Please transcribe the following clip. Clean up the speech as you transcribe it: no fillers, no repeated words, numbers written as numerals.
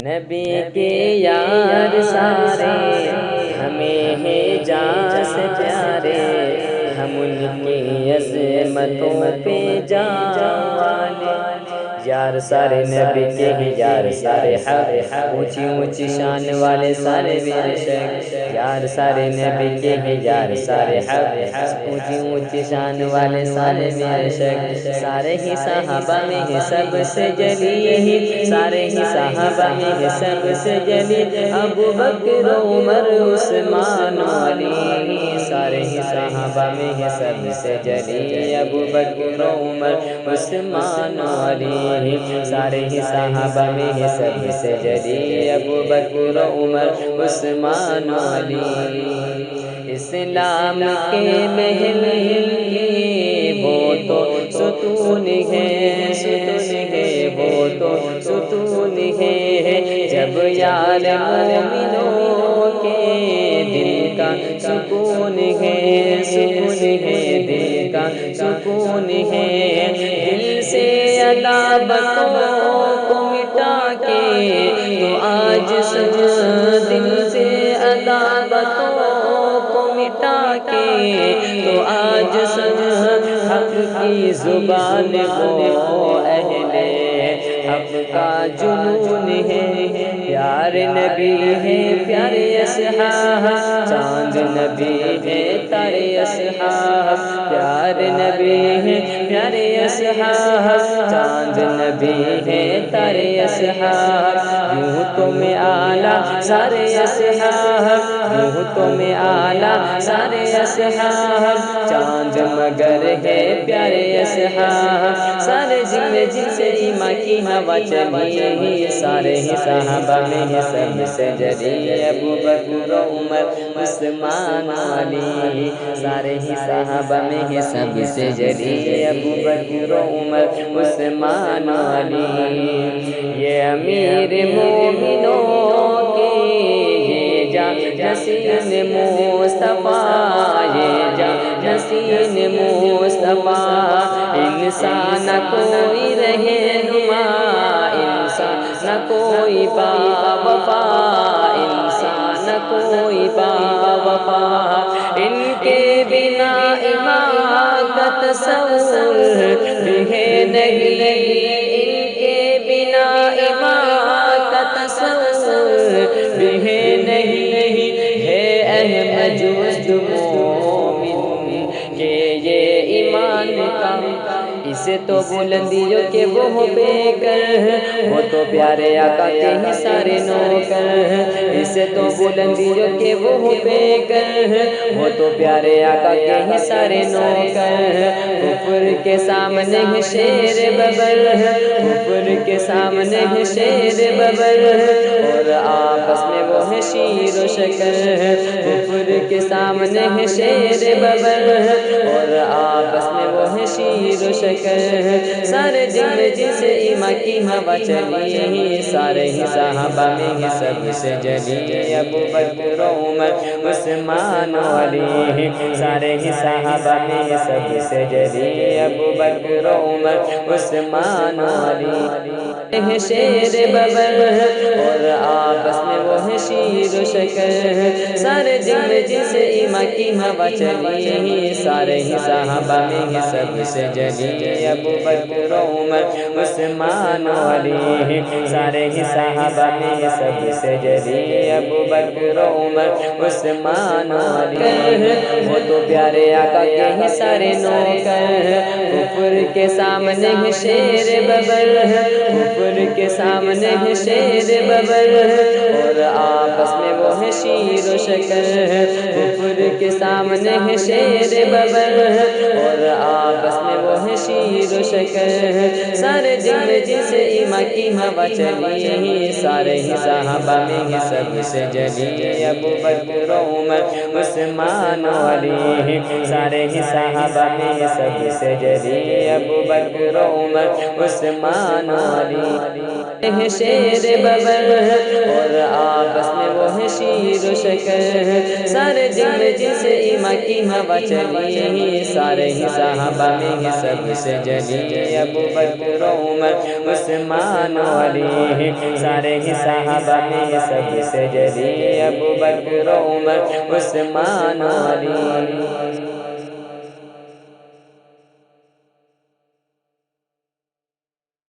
نبی کے یار سارے ہمیں ہیں جان سے پیارے، ہم ان کی عظمتوں پہ جان والے۔ یار سارے نبی کے ہیں یار سارے حق، اونچی اونچی شان والے سارے بے شک۔ یار سارے نبی کے ہیں یار سارے حق، اونچی اونچی شان والے سارے بے شک۔ سارے ہی صحابہ میں ہے سب سے جلیل، سارے ہی صحابہ میں ہے سب سے جلیل، ابو بکر عمر عثمان علی۔ سارے ہی صحابہ میں ہے سب سے جلیل، ابو بکر عمر عثمان علی۔ سارے ہی صحابہ میں ہے سب سے جلیل، ابو بکر عمر عثمان علی۔ اسلام کے محل وہ تو ستون ہے، وہ تو ستون ہے، جب یار مومنوں کے دل کا سکون ہے، دل کا سکون ہے۔ دل سے عداوتوں کو مٹا کے تو آج دل سے عداوتوں کو مٹا کے تو آج حق کی زبان کو اہل حق کا جنون ہے۔ پیارے نبی ہے پیارے اصحاب، چاند نبی ہے تارے اصحاب۔ پیارے نبی ہے پیارے اصحاب، چاند نبی ہے تارے اصحاب۔ یوں تو میں اعلیٰ سارے اصحاب، یوں تو میں اعلیٰ سارے اصحاب، چاند مگر ہے پیارے اصحاب۔ سارے جن سے ایمان کی ہوا چلی، سارے ہی صحابہ میں ہے سب سے جلیل، ابو بکر عمر عثمان علی۔ سارے ہی صحابہ میں ہے سب سے جلیل، ابو بکر عمر عثمان علی۔ یہ امیر مومنوں کی یہ جانشین مصطفیٰ، یہ جانشین مصطفیٰ، انسان نہ کوئی رہنما، انسان نہ کوئی با وفا، انسان نہ کوئی با وفا۔ ان کے بنا ایمان کا تصور ہے نہیں، ان کے بنا ایمان کا تصور ہے نہیں، ہے اہم جز مومن کہ یہ ایمان کا۔ اسے تو بلندیوں کے وہ بے کر، وہ تو پیارے آقا کے ہی سارے نوکر۔ اسے تو بلندیوں کے وہ بے کر، وہ تو پیارے آقا کے ہی سارے نوکر۔ کفر کے سامنے ہے شیر ببر، کفر کے سامنے ہے شیر ببر، اور آپس میں وہ ہے شیر و شکر۔ کفر کے سامنے ہے شیر ببر، اور آپس میں وہ ہے شیر و شکر۔ سارے جن سے ایمان کی ہوا چلی، سارے ہی صحابہ میں ہے سب سے جلیل، ابو بکر عمر عثمان علی۔ سارے ہی صحابہ میں ہے سب سے جلیل، ابو بکر عمر عثمان علی۔ ہے شیر ببر، اور آپس میں وہ ہے شیر و شکر۔ سارے جن سے ایمان کی ہوا چلی، سارے ہی صحابہ میں ہے سب سے جلیل، ابو بکر عمر عثمان علی۔ سارے ہی صحابہ میں ہے سب سے جلیل، ابو بکر عمر عثمان علی۔ وہ تو پیارے آقا کے ہی سارے نوکر۔ کفر کے سامنے ہے شیر ببر، کفر کے سامنے ہے شیر ببر، اور آپس میں وہ ہے شیر و شکر۔ کفر کے سامنے ہے شیر ببر، اور آپس میں وہ ہے شیر و شکر۔ سارے جن سے ایمان کی ہوا چلی، سارے ہی صحابہ میں ہے سب سے جلیل، ابو بکر عمر عثمان علی۔ سارے ہی صحابہ میں ہے سب سے جلیل، ابو بکر عمر عثمان علی۔ ہے شیر ببر، اور آپس میں وہ ہے شیر و شکر، سارے جن میں جن سے ایمان کی ہوا چلی، سارے ہی صحابہ میں ہی سب سے جلی ابو بکر عمر عثمان و علی، سارے ہی صحابہ میں ہی سب سے جلی ابو بکر عمر عثمان و علی۔